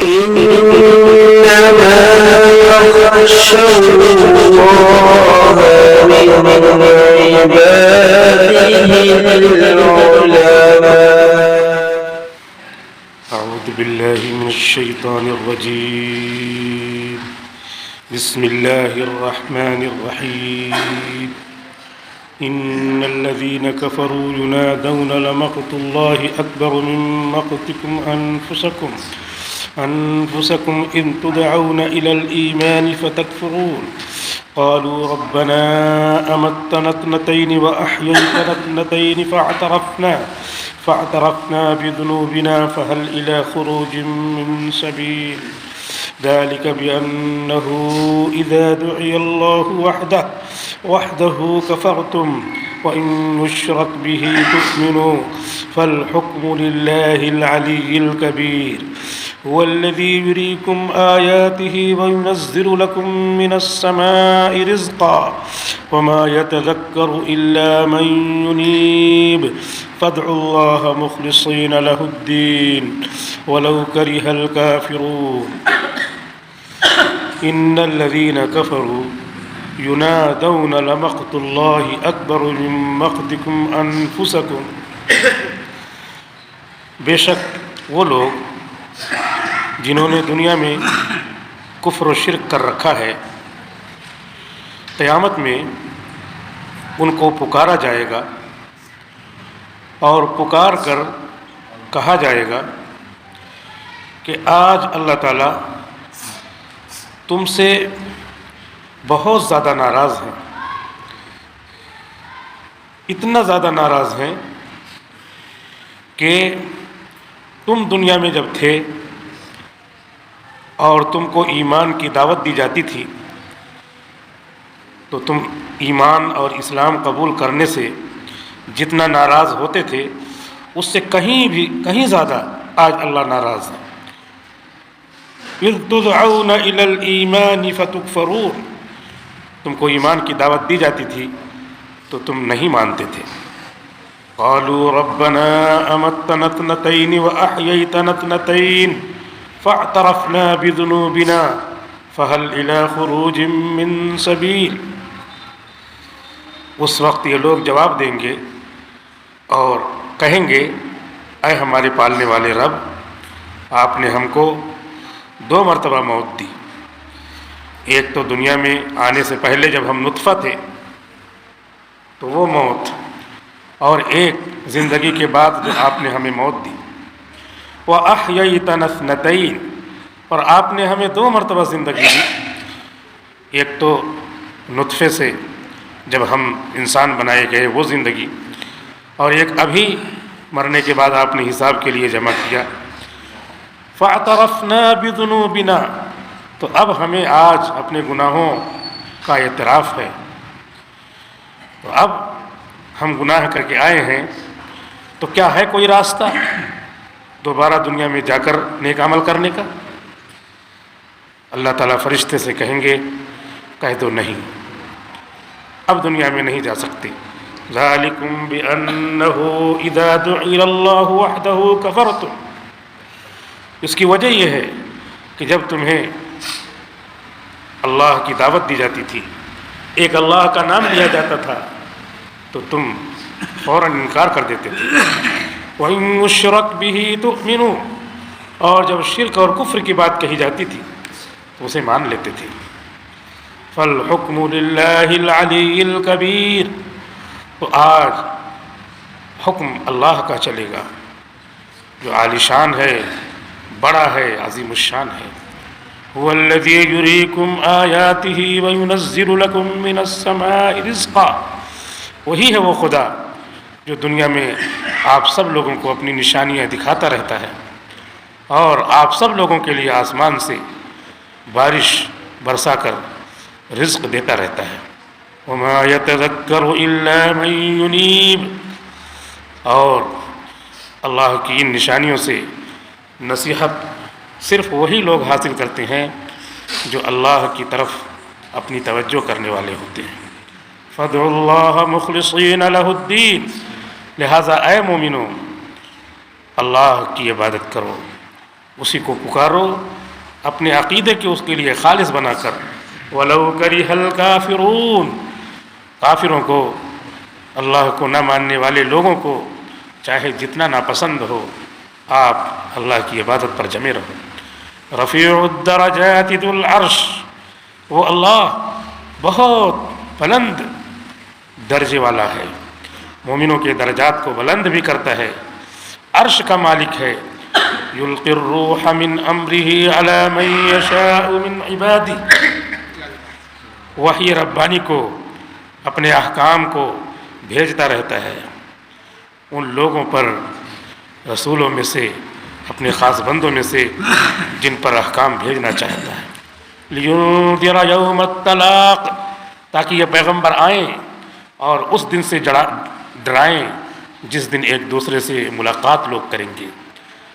إنما يخشى الله من عباده العلماء. أعوذ بالله من الشيطان الرجيم. بسم الله الرحمن الرحيم. إن الذين كفروا ينادون لمقت الله أكبر من مقتكم أنفسكم إذ تدعون إلى الإيمان فتكفرون. قالوا ربنا أمتنا اثنتين وأحييتنا اثنتين فاعترفنا بذنوبنا فهل إلى خروج من سبيل. ذلك بأنه إذا دعي الله وحده كفرتم وإن يشرك به تؤمنوا فالحكم لله العلي الكبير. هو الذي يريكم آياته وينزل لكم من السماء رزقا وما يتذكر إلا من ينيب فادعوا الله مخلصين له الدين ولو كره الكافرون. إن الذين كفروا ينادون لمقت الله أكبر من مقتكم أنفسكم. بے شک وہ لوگ جنہوں نے دنیا میں کفر و شرک کر رکھا ہے، قیامت میں ان کو پکارا جائے گا اور پکار کر کہا جائے گا کہ آج اللہ تعالیٰ تم سے بہت زیادہ ناراض ہیں، اتنا زیادہ ناراض ہیں کہ تم دنیا میں جب تھے اور تم کو ایمان کی دعوت دی جاتی تھی تو تم ایمان اور اسلام قبول کرنے سے جتنا ناراض ہوتے تھے اس سے کہیں زیادہ آج اللہ ناراض ہے. اذ تدعون الى الایمان فتکفرون، تم کو ایمان کی دعوت دی جاتی تھی تو تم نہیں مانتے تھے. قالوا ربنا امتنا اثنتين واحييتنا اثنتين فاعترفنا بذنوبنا فهل الى خروج من سبيل. اس وقت یہ لوگ جواب دیں گے اور کہیں گے اے ہمارے پالنے والے رب، آپ نے ہم کو 2 مرتبہ موت دی. ایک تو دنیا میں آنے سے پہلے جب ہم نطفہ تھے تو وہ موت، اور ایک زندگی کے بعد جو آپ نے ہمیں موت دی. وَأَحْيَيْتَنَا اثْنَتَيْنِ، اور آپ نے ہمیں 2 مرتبہ زندگی دی. ایک تو نطفے سے جب ہم انسان بنائے گئے وہ زندگی، اور ایک ابھی مرنے کے بعد آپ نے حساب کے لیے جمع کیا. فَاعْتَرَفْنَا بِذُنُوبِنَا، تو اب ہمیں آج اپنے گناہوں کا اعتراف ہے. تو اب ہم گناہ کر کے آئے ہیں تو کیا ہے کوئی راستہ دوبارہ دنیا میں جا کر نیک عمل کرنے کا؟ اللہ تعالیٰ فرشتے سے کہیں گے کہہ دو نہیں، اب دنیا میں نہیں جا سکتے. ذَلِكُمْ بِأَنَّهُ إِذَا دُعِيَ اللَّهُ وَحْدَهُ كَفَرْتُمْ. اس کی وجہ یہ ہے کہ جب تمہیں اللہ کی دعوت دی جاتی تھی، ایک اللہ کا نام لیا جاتا تھا تو تم فوراً انکار کر دیتے تھے. وَإِن يُشْرَكْ بِهِ تُؤْمِنُوا، اور جب شرک اور کفر کی بات کہی جاتی تھی تو اسے مان لیتے تھے. فَالْحُكْمُ لِلَّهِ الْعَلِيِّ الْكَبِيرِ، تو آج حکم اللہ کا چلے گا جو عالی شان ہے، بڑا ہے، عظیم الشان ہے. هُوَ الَّذِي يُرِيكُمْ آيَاتِهِ وَيُنَزِّلُ لَكُم مِّنَ السَّمَاءِ رِزْقًا. وہی ہے وہ خدا جو دنیا میں آپ سب لوگوں کو اپنی نشانیاں دکھاتا رہتا ہے اور آپ سب لوگوں کے لیے آسمان سے بارش برسا کر رزق دیتا رہتا ہے. وَمَا يَتَذَكَّرُ إِلَّا مَن يُنِيبُ، اور اللہ کی ان نشانیوں سے نصیحت صرف وہی لوگ حاصل کرتے ہیں جو اللہ کی طرف اپنی توجہ کرنے والے ہوتے ہیں. فَادْعُوا اللَّهَ مُخْلِصِينَ لَهُ الدِّينَ، لہٰذا اے مومنو اللہ کی عبادت کرو اسی کو پکارو اپنے عقیدے کے اس کے لیے خالص بنا کر. وَلَوْ كَرِهَ الْكَافِرُونَ، کافروں کو، اللہ کو نہ ماننے والے لوگوں کو چاہے جتنا ناپسند ہو، آپ اللہ کی عبادت پر جمے رہو. رفیع الدرجات ذو العرش، وہ اللہ بہت بلند درجے والا ہے، مومنوں کے درجات کو بلند بھی کرتا ہے، عرش کا مالک ہے. یلقی الروح من امرہ علی من یشاء من عبادہ، وحی ربانی کو، اپنے احکام کو بھیجتا رہتا ہے ان لوگوں پر، رسولوں میں سے، اپنے خاص بندوں میں سے جن پر احکام بھیجنا چاہتا ہے. لینذر یوم الطلاق، تاکہ یہ پیغمبر آئیں اور اس دن سے ڈرائیں جس دن ایک دوسرے سے ملاقات لوگ کریں گے.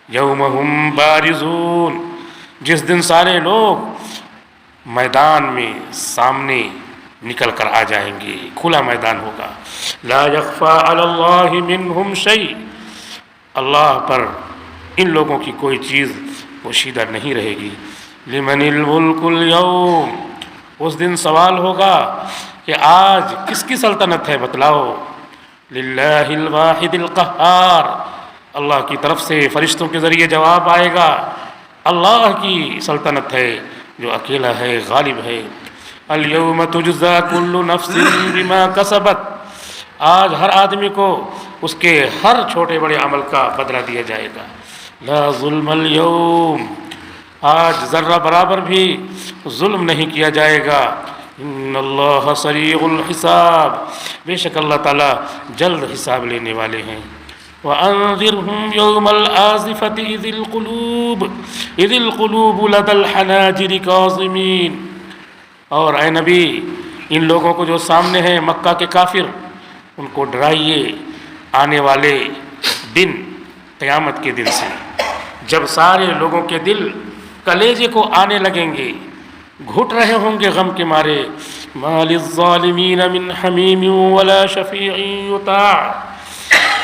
یوم ہم بارزون، جس دن سارے لوگ میدان میں سامنے نکل کر آ جائیں گے، کھلا میدان ہوگا. لا یخفی علی اللہ منہم شیء، اللہ پر ان لوگوں کی کوئی چیز پوشیدہ نہیں رہے گی. لمن الملک اليوم، اس دن سوال ہوگا کہ آج کس کی سلطنت ہے، بتلاؤ. للہ الواحد القہار، اللہ کی طرف سے فرشتوں کے ذریعے جواب آئے گا، اللہ کی سلطنت ہے جو اکیلا ہے، غالب ہے. الیوم تجزی کل نفس بما کسبت، آج ہر آدمی کو اس کے ہر چھوٹے بڑے عمل کا بدلہ دیا جائے گا. لا ظلم اليوم، آج ذرہ برابر بھی ظلم نہیں کیا جائے گا. ان اللہ سریع الحساب، بے شک اللہ تعالیٰ جلد حساب لینے والے ہیں. وَأَنذِرْهُمْ يَوْمَ الْآزِفَةِ إِذِ الْقُلُوبُ لَدَى الْحَنَاجِرِ كَاظِمِينَ، اور اے نبی ان لوگوں کو جو سامنے ہیں مکہ کے کافر، ان کو ڈرائیے آنے والے دن، قیامت کے دن سے، جب سارے لوگوں کے دل کلیجے کو آنے لگیں گے، گھٹ رہے ہوں گے غم کے مارے. مَا لِلظَّالِمِينَ مِنْ حَمِيمٍ وَلَا شَفِيعٍ يُطَاعُ،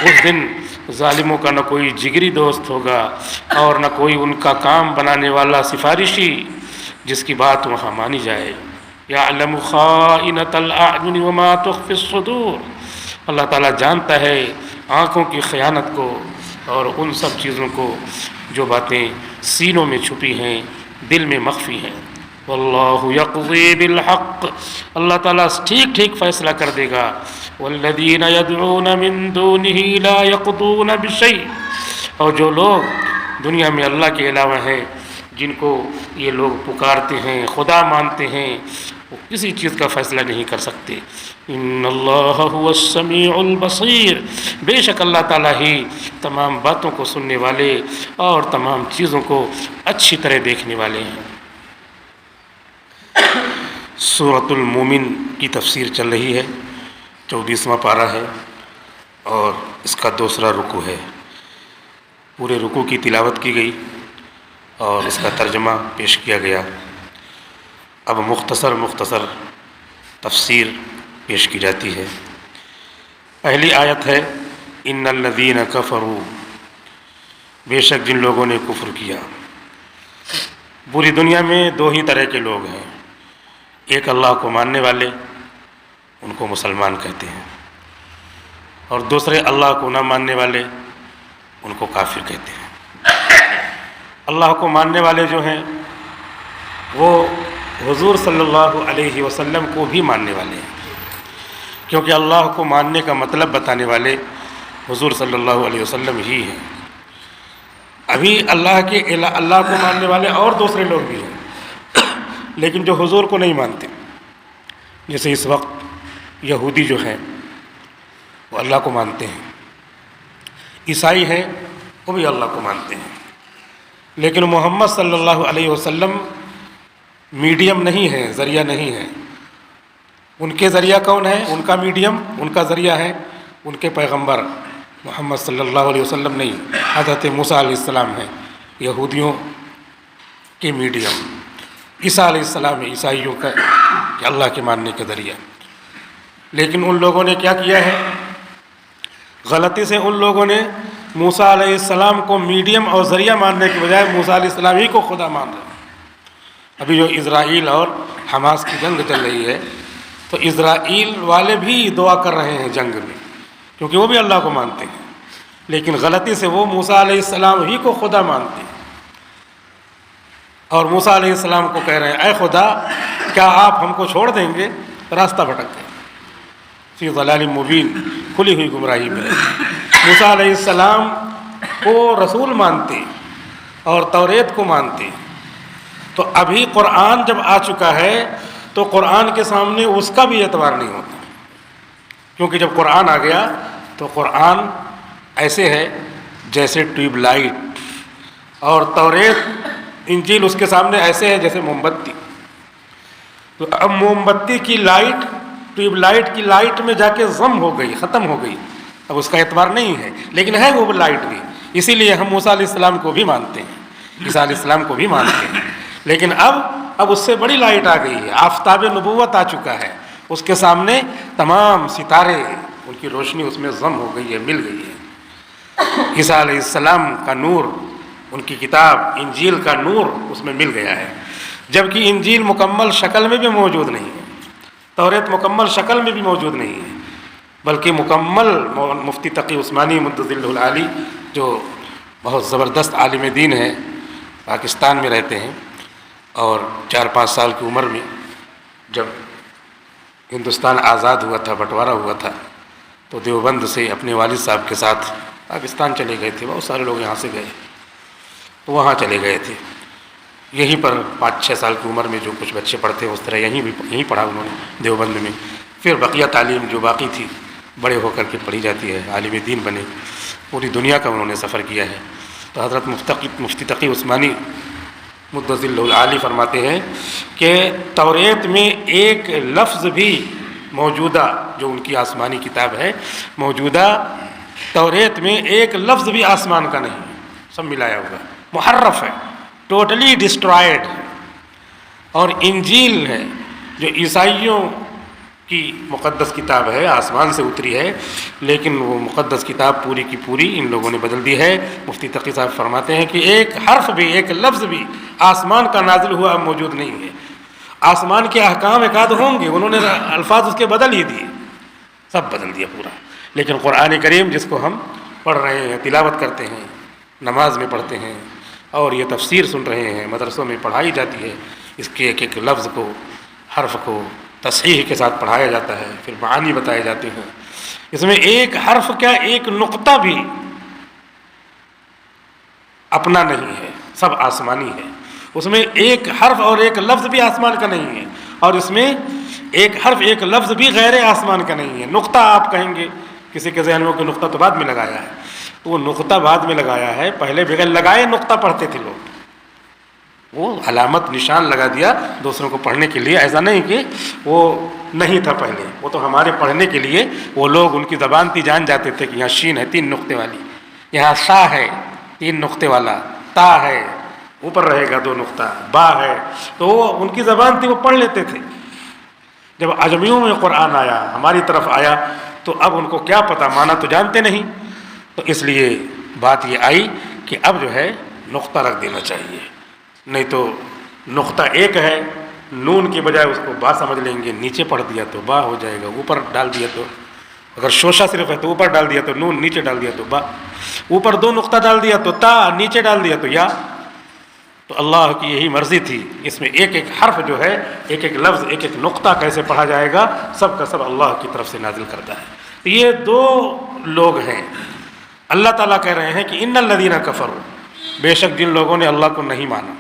اس دن ظالموں کا نہ کوئی جگری دوست ہوگا اور نہ کوئی ان کا کام بنانے والا سفارشی جس کی بات وہاں مانی جائے. یعلم خائنۃ الاعین وما تخفی الصدور، اللہ تعالیٰ جانتا ہے آنکھوں کی خیانت کو اور ان سب چیزوں کو جو باتیں سینوں میں چھپی ہیں، دل میں مخفی ہیں. واللہ یقضی بالحق، اللہ تعالیٰ ٹھیک ٹھیک فیصلہ کر دے گا. والذین یدعون من دونہ لا یقضون بشیء، اور جو لوگ دنیا میں اللہ کے علاوہ ہیں، جن کو یہ لوگ پکارتے ہیں، خدا مانتے ہیں، وہ کسی چیز کا فیصلہ نہیں کر سکتے. ان اللہ هو السمیع البصیر، بے شک اللہ تعالیٰ ہی تمام باتوں کو سننے والے اور تمام چیزوں کو اچھی طرح دیکھنے والے ہیں. سورۃ المومن کی تفسیر چل رہی ہے، 24واں پارہ ہے اور اس کا دوسرا رکوع ہے. پورے رکوع کی تلاوت کی گئی اور اس کا ترجمہ پیش کیا گیا. اب مختصر تفسیر پیش کی جاتی ہے. پہلی آیت ہے ان الذین کفروا، بے شک جن لوگوں نے کفر کیا. پوری دنیا میں دو ہی طرح کے لوگ ہیں، ایک اللہ کو ماننے والے، ان کو مسلمان کہتے ہیں، اور دوسرے اللہ کو نہ ماننے والے، ان کو کافر کہتے ہیں. اللہ کو ماننے والے جو ہیں وہ حضور صلی اللہ علیہ وسلم کو بھی ماننے والے ہیں، کیونکہ اللہ کو ماننے کا مطلب بتانے والے حضور صلی اللہ علیہ وسلم ہی ہیں. ابھی اللہ کو ماننے والے اور دوسرے لوگ بھی ہیں، لیکن جو حضور کو نہیں مانتے، جیسے اس وقت یہودی جو ہیں وہ اللہ کو مانتے ہیں، عیسائی ہیں وہ بھی اللہ کو مانتے ہیں، لیکن محمد صلی اللہ علیہ وسلم میڈیم نہیں ہے، ذریعہ نہیں ہے. ان کے ذریعہ کون ہے؟ ان کا میڈیم، ان کا ذریعہ ہے ان کے پیغمبر محمد صلی اللہ علیہ وسلم نہیں، حضرت موسیٰ علیہ السلام ہیں یہودیوں کے میڈیم. عیسیٰ علیہ السلام ہے عیسائیوں کا کہ اللہ کے ماننے کا ذریعہ. لیکن ان لوگوں نے کیا کیا ہے؟ غلطی سے ان لوگوں نے موسیٰ علیہ السلام کو میڈیم اور ذریعہ ماننے کے بجائے موسیٰ علیہ السلام ہی کو خدا مان رہے ہیں۔ ابھی جو اسرائیل اور حماس کی جنگ چل رہی ہے تو اسرائیل والے بھی دعا کر رہے ہیں جنگ میں، کیونکہ وہ بھی اللہ کو مانتے ہیں، لیکن غلطی سے وہ موسیٰ علیہ السلام ہی کو خدا مانتے ہیں، اور موسیٰ علیہ السلام کو کہہ رہے ہیں اے خدا کیا آپ ہم کو چھوڑ دیں گے؟ راستہ بھٹک گئے، فی ضلال مبین، کھلی ہوئی گمراہی میں۔ موسیٰ علیہ السلام کو رسول مانتے اور توریت کو مانتے، تو ابھی قرآن جب آ چکا ہے تو قرآن کے سامنے اس کا بھی اعتبار نہیں ہوتا، کیونکہ جب قرآن آ گیا تو قرآن ایسے ہے جیسے ٹیوب لائٹ، اور توریت انجیل اس کے سامنے ایسے ہے جیسے موم بتی۔ تو اب موم بتی کی لائٹ ٹیوب لائٹ کی لائٹ میں جا کے ضم ہو گئی، ختم ہو گئی، اب اس کا اعتبار نہیں ہے، لیکن ہے وہ لائٹ بھی، اسی لیے ہم موسیٰ علیہ السلام کو بھی مانتے ہیں، عیسیٰ علیہ السلام کو بھی مانتے ہیں، لیکن اب اس سے بڑی لائٹ آ گئی ہے، آفتاب نبوت آ چکا ہے، اس کے سامنے تمام ستارے ان کی روشنی اس میں ضم ہو گئی ہے، مل گئی ہے۔ عیسیٰ علیہ السلام کا نور، ان کی کتاب انجیل کا نور اس میں مل گیا ہے، جبکہ انجیل مکمل شکل میں بھی موجود نہیں ہے، توریت مکمل شکل میں بھی موجود نہیں ہے، بلکہ مکمل مفتی تقی عثمانی مدظلہ العالی جو بہت زبردست عالم دین ہے، پاکستان میں رہتے ہیں، اور 4-5 سال کی عمر میں جب ہندوستان آزاد ہوا تھا، بٹوارا ہوا تھا، تو دیوبند سے اپنے والد صاحب کے ساتھ پاکستان چلے گئے تھے، بہت سارے لوگ یہاں سے گئے تو وہاں چلے گئے تھے، یہیں پر 5-6 سال کی عمر میں جو کچھ بچے پڑھتے ہیں اس طرح یہیں پڑھا انہوں نے دیوبند میں، پھر بقیہ تعلیم جو باقی تھی بڑے ہو کر کے پڑھی جاتی ہے، عالم دین بنے، پوری دنیا کا انہوں نے سفر کیا ہے۔ تو حضرت مفتی تقی عثمانی مدظلہ العالی فرماتے ہیں کہ توریت میں ایک لفظ بھی موجودہ، جو ان کی آسمانی کتاب ہے، موجودہ توریت میں ایک لفظ بھی آسمان کا نہیں ہے، سب ملایا ہوا محرف ہے، ٹوٹلی ڈسٹرائڈ۔ اور انجیل ہے جو عیسائیوں کی مقدس کتاب ہے، آسمان سے اتری ہے، لیکن وہ مقدس کتاب پوری کی پوری ان لوگوں نے بدل دی ہے۔ مفتی تقی صاحب فرماتے ہیں کہ ایک حرف بھی، ایک لفظ بھی آسمان کا نازل ہوا اب موجود نہیں ہے۔ آسمان کے احکام ایک آدھ ہوں گے، انہوں نے الفاظ اس کے بدل ہی دیے، سب بدل دیا پورا، لیکن قرآن کریم جس کو ہم پڑھ رہے ہیں، تلاوت کرتے ہیں، نماز میں پڑھتے ہیں، اور یہ تفسیر سن رہے ہیں، مدرسوں میں پڑھائی جاتی ہے، اس کے ایک ایک لفظ کو، حرف کو تصحیح کے ساتھ پڑھایا جاتا ہے، پھر معانی بتائے جاتے ہیں، اس میں ایک حرف کیا ایک نقطہ بھی اپنا نہیں ہے، سب آسمانی ہے، اس میں ایک حرف اور ایک لفظ بھی آسمان کا نہیں ہے، اور اس میں ایک حرف ایک لفظ بھی غیر آسمان کا نہیں ہے۔ نقطہ آپ کہیں گے کسی کے ذہن میں کہ نقطہ تو بعد میں لگایا ہے، تو وہ نقطہ بعد میں لگایا ہے، پہلے بغیر لگائے نقطہ پڑھتے تھے لوگ، وہ علامت نشان لگا دیا دوسروں کو پڑھنے کے لیے، ایسا نہیں کہ وہ نہیں تھا پہلے، وہ تو ہمارے پڑھنے کے لیے وہ لوگ ان کی زبان تھی، جان جاتے تھے کہ یہاں شین ہے 3 نقطے والی، یہاں سا ہے 3 نقطے والا، تا ہے اوپر رہے گا 2 نقطہ، با ہے، تو وہ ان کی زبان تھی، وہ پڑھ لیتے تھے۔ جب عجمیوں میں قرآن آیا، ہماری طرف آیا، تو اب ان کو کیا پتہ، معنی تو جانتے نہیں، تو اس لیے بات یہ آئی کہ اب جو ہے نقطہ رکھ دینا چاہیے، نہیں تو نقطہ ایک ہے، نون کے بجائے اس کو با سمجھ لیں گے، نیچے پڑھ دیا تو با ہو جائے گا، اوپر ڈال دیا تو، اگر شوشہ صرف ہے تو اوپر ڈال دیا تو نون، نیچے ڈال دیا تو با، اوپر 2 نقطہ ڈال دیا تو تا، نیچے ڈال دیا تو یا۔ تو اللہ کی یہی مرضی تھی، اس میں ایک ایک حرف جو ہے، ایک ایک لفظ، ایک ایک نقطہ کیسے پڑھا جائے گا، سب کا سب اللہ کی طرف سے نازل کرتا ہے۔ تو یہ 2 لوگ ہیں، اللہ تعالیٰ کہہ رہے ہیں کہ ان الذین کفروا، بے شک جن لوگوں نے اللہ کو نہیں مانا،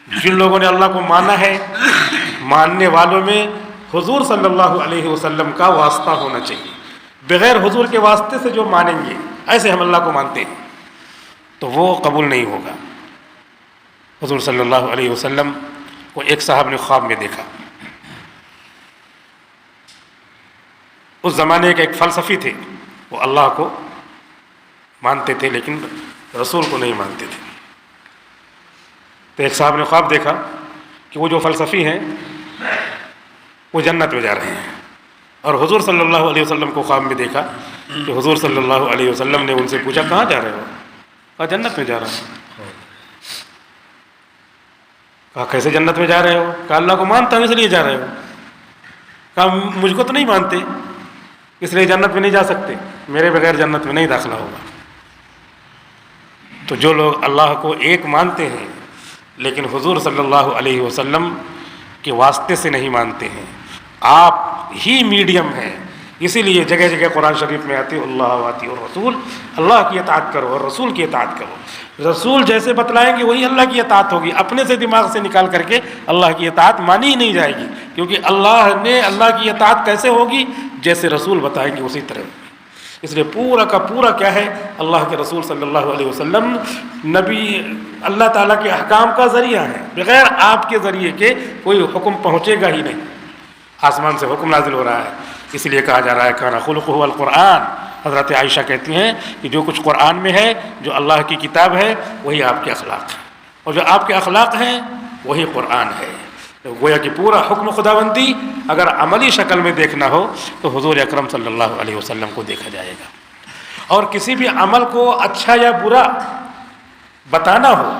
جن لوگوں نے اللہ کو مانا ہے، ماننے والوں میں حضور صلی اللہ علیہ وسلم کا واسطہ ہونا چاہیے، بغیر حضور کے واسطے سے جو مانیں گے، ایسے ہم اللہ کو مانتے ہیں، تو وہ قبول نہیں ہوگا۔ حضور صلی اللہ علیہ وسلم کو ایک صاحب نے خواب میں دیکھا، اس زمانے کے ایک فلسفی تھے، وہ اللہ کو مانتے تھے لیکن رسول کو نہیں مانتے تھے۔ تو ایک صاحب نے خواب دیکھا کہ وہ جو فلسفی ہیں وہ جنت میں جا رہے ہیں، اور حضور صلی اللہ علیہ وسلم کو خواب میں دیکھا کہ حضور صلی اللہ علیہ وسلم نے ان سے پوچھا کہاں جا رہے ہو؟ کہا جنت میں جا رہا ہوں۔ کہا کیسے جنت میں جا رہے ہو؟ کہا اللہ کو مانتا ہوں اس لیے جا رہے ہو۔ کہا مجھ کو تو نہیں مانتے اس لیے جنت میں نہیں جا سکتے، میرے بغیر جنت میں نہیں داخلہ ہوگا۔ تو جو لوگ اللہ کو ایک مانتے ہیں لیکن حضور صلی اللہ علیہ وسلم کے واسطے سے نہیں مانتے ہیں، آپ ہی میڈیم ہیں، اسی لیے جگہ جگہ قرآن شریف میں آتی اللہ واتی اور رسول، اللہ کی اطاعت کرو اور رسول کی اطاعت کرو۔ رسول جیسے بتلائیں گے وہی اللہ کی اطاعت ہوگی، اپنے سے دماغ سے نکال کر کے اللہ کی اطاعت مانی ہی نہیں جائے گی، کیونکہ اللہ کی اطاعت کیسے ہوگی؟ جیسے رسول بتائیں گے اسی طرح ہوگی۔ اس لیے پورا کا پورا کیا ہے؟ اللہ کے رسول صلی اللہ علیہ وسلم نبی اللہ تعالیٰ کے احکام کا ذریعہ ہے، بغیر آپ کے ذریعے کے کوئی حکم پہنچے گا ہی نہیں۔ آسمان سے حکم نازل ہو رہا ہے، اس لیے کہا جا رہا ہے کان خلقہ القرآن۔ حضرت عائشہ کہتی ہیں کہ جو کچھ قرآن میں ہے، جو اللہ کی کتاب ہے، وہی آپ کے اخلاق ہیں، اور جو آپ کے اخلاق ہیں وہی قرآن ہے۔ گویا کہ پورا حکم خداوندی اگر عملی شکل میں دیکھنا ہو تو حضور اکرم صلی اللہ علیہ وسلم کو دیکھا جائے گا، اور کسی بھی عمل کو اچھا یا برا بتانا ہو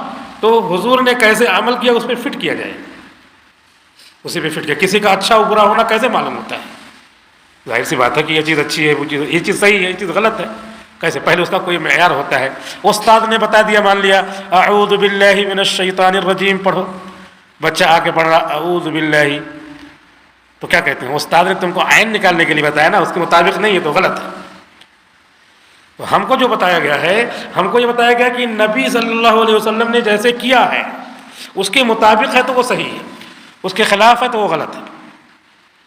تو حضور نے کیسے عمل کیا اس پہ فٹ کیا جائے گا، اسی پہ فٹ کیا۔ کسی کا اچھا و برا ہونا کیسے معلوم ہوتا ہے؟ ظاہر سی بات ہے کہ یہ چیز اچھی ہے، یہ چیز صحیح ہے، یہ چیز غلط ہے، کیسے؟ پہلے اس کا کوئی معیار ہوتا ہے۔ استاد نے بتا دیا، مان لیا اعوذ باللہ من الشیطان الرجیم پڑھو، بچہ آ کے پڑھ رہا اعوذ باللہ، تو کیا کہتے ہیں؟ استاد نے تم کو عین نکالنے کے لیے بتایا نا، اس کے مطابق نہیں ہے تو غلط ہے۔ تو ہم کو جو بتایا گیا ہے، ہم کو یہ بتایا گیا کہ نبی صلی اللہ علیہ وسلم نے جیسے کیا ہے اس کے مطابق ہے تو وہ صحیح ہے، اس کے خلاف ہے تو وہ غلط ہے۔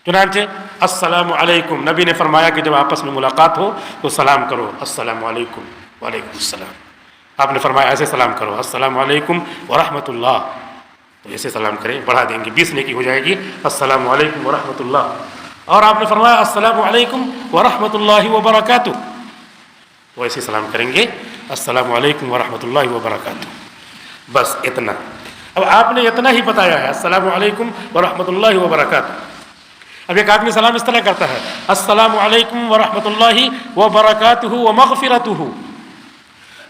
چنانچہ السلام علیکم، نبی نے فرمایا کہ جب آپس میں ملاقات ہو تو سلام کرو، السلام علیکم وعلیکم السلام۔ آپ نے فرمایا ایسے سلام کرو، السلام علیکم ورحمۃ اللہ، تو ایسے سلام کریں، بڑھا دیں گے، 20 نیکی ہو جائے گی، السلام علیکم ورحمۃ اللہ۔ اور آپ نے فرمایا السلام علیکم ورحمۃ اللہ وبرکاتہ، تو ایسے سلام کریں گے، السلام علیکم ورحمۃ اللہ وبرکاتہ۔ بس اتنا، اب آپ نے اتنا ہی بتایا ہے، السلام علیکم ورحمۃ اللہ وبرکاتہ۔ اب ایک آدمی سلام اس طرح کرتا ہے، السلام علیکم ورحمۃ اللہ وبرکاتہ ومغفرتہ،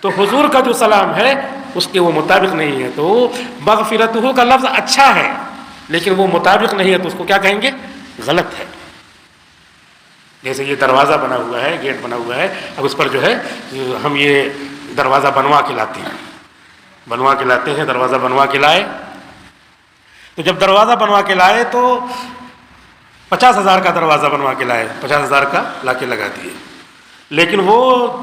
تو حضور کا جو سلام ہے اس کے وہ مطابق نہیں ہے، تو مغفرتہ کا لفظ اچھا ہے لیکن وہ مطابق نہیں ہے، تو اس کو کیا کہیں گے؟ غلط ہے۔ جیسے یہ دروازہ بنا ہوا ہے، گیٹ بنا ہوا ہے، اب اس پر جو ہے ہم یہ دروازہ بنوا کے لاتے ہیں، دروازہ بنوا کے لائے، تو جب دروازہ بنوا کے لائے تو 50,000 کا دروازہ بنوا کے لائے، 50,000 کا لا کے لگا دیے، لیکن وہ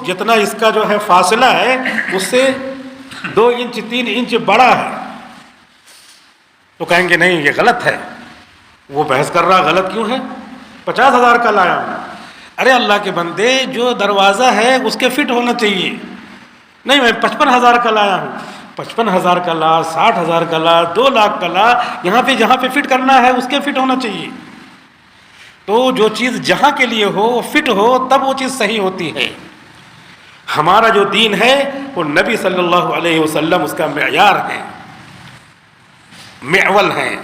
جتنا اس کا جو ہے فاصلہ ہے اس سے 2 انچ 3 انچ بڑا ہے، تو کہیں گے نہیں یہ غلط ہے۔ وہ بحث کر رہا غلط کیوں ہے؟ 50,000 کا لایا ہوں۔ ارے اللہ کے بندے، جو دروازہ ہے اس کے فٹ ہونا چاہیے، نہیں میں 55,000 کا لایا ہوں، 55,000 کا لا، 60,000 کا لا، 2 لاکھ کا لا، یہاں پہ جہاں پہ فٹ کرنا ہے اس کے فٹ ہونا چاہیے۔ تو جو چیز جہاں کے لیے ہو، فٹ ہو، تب وہ چیز صحیح ہوتی ہے۔ ہمارا جو دین ہے وہ نبی صلی اللہ علیہ وسلم اس کا معیار ہے، معول ہے،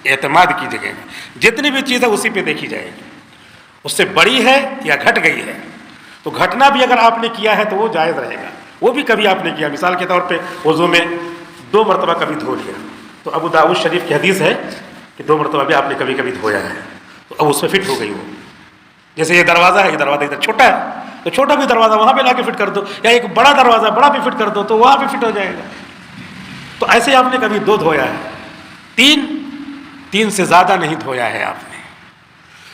اعتماد کی جگہ جتنی بھی چیز ہے اسی پہ دیکھی جائے گی، اس سے بڑی ہے یا گھٹ گئی ہے، تو گھٹنا بھی اگر آپ نے کیا ہے تو وہ جائز رہے گا، وہ بھی کبھی آپ نے کیا، مثال کے طور پہ وضو میں 2 مرتبہ کبھی دھو لیا، تو ابو داؤد شریف کی حدیث ہے کہ 2 مرتبہ بھی آپ نے کبھی کبھی دھویا ہے، تو اب اس میں فٹ ہو گئی وہ۔ جیسے یہ دروازہ ہے، یہ دروازہ ادھر چھوٹا ہے تو چھوٹا بھی دروازہ وہاں پہ لا کے فٹ کر دو، یا ایک بڑا دروازہ بڑا بھی فٹ کر دو تو وہاں پہ فٹ ہو جائے گا۔ تو ایسے آپ نے کبھی 2 دھویا ہے، 3 سے زیادہ نہیں دھویا ہے آپ نے،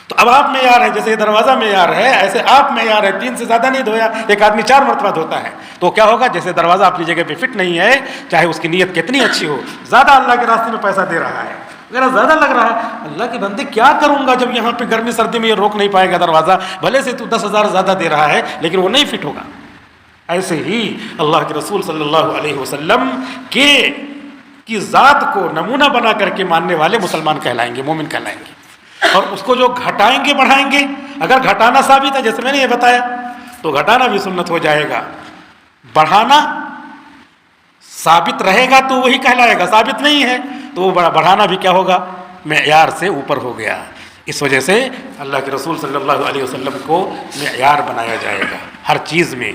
تو اب آپ معیار ہے، جیسے یہ دروازہ معیار ہے ایسے آپ معیار ہے، 3 سے زیادہ نہیں دھویا۔ ایک آدمی 4 مرتبہ دھوتا ہے تو کیا ہوگا؟ جیسے دروازہ اپنی جگہ پہ فٹ نہیں ہے، چاہے اس کی نیت کتنی اچھی ہو، زیادہ اللہ کے راستے میں پیسہ دے رہا ہے، اگر زیادہ لگ رہا ہے، اللہ کے بندے کیا کروں گا جب یہاں پہ گرمی سردی میں یہ روک نہیں پائے گا دروازہ، بھلے سے تو 10,000 زیادہ دے رہا ہے لیکن وہ نہیں فٹ ہوگا۔ ایسے ہی اللہ کے رسول صلی اللہ علیہ وسلم کی ذات کو نمونہ بنا کر کے ماننے والے مسلمان کہلائیں گے، مومن کہلائیں گے، اور اس کو جو گھٹائیں گے بڑھائیں گے، اگر گھٹانا ثابت ہے جیسے میں نے یہ بتایا تو گھٹانا بھی سنت ہو جائے گا، بڑھانا ثابت رہے گا تو وہی کہلائے گا، ثابت نہیں ہے تو وہ بڑھانا بھی کیا ہوگا؟ معیار سے اوپر ہو گیا۔ اس وجہ سے اللہ کے رسول صلی اللہ علیہ وسلم کو معیار بنایا جائے گا ہر چیز میں.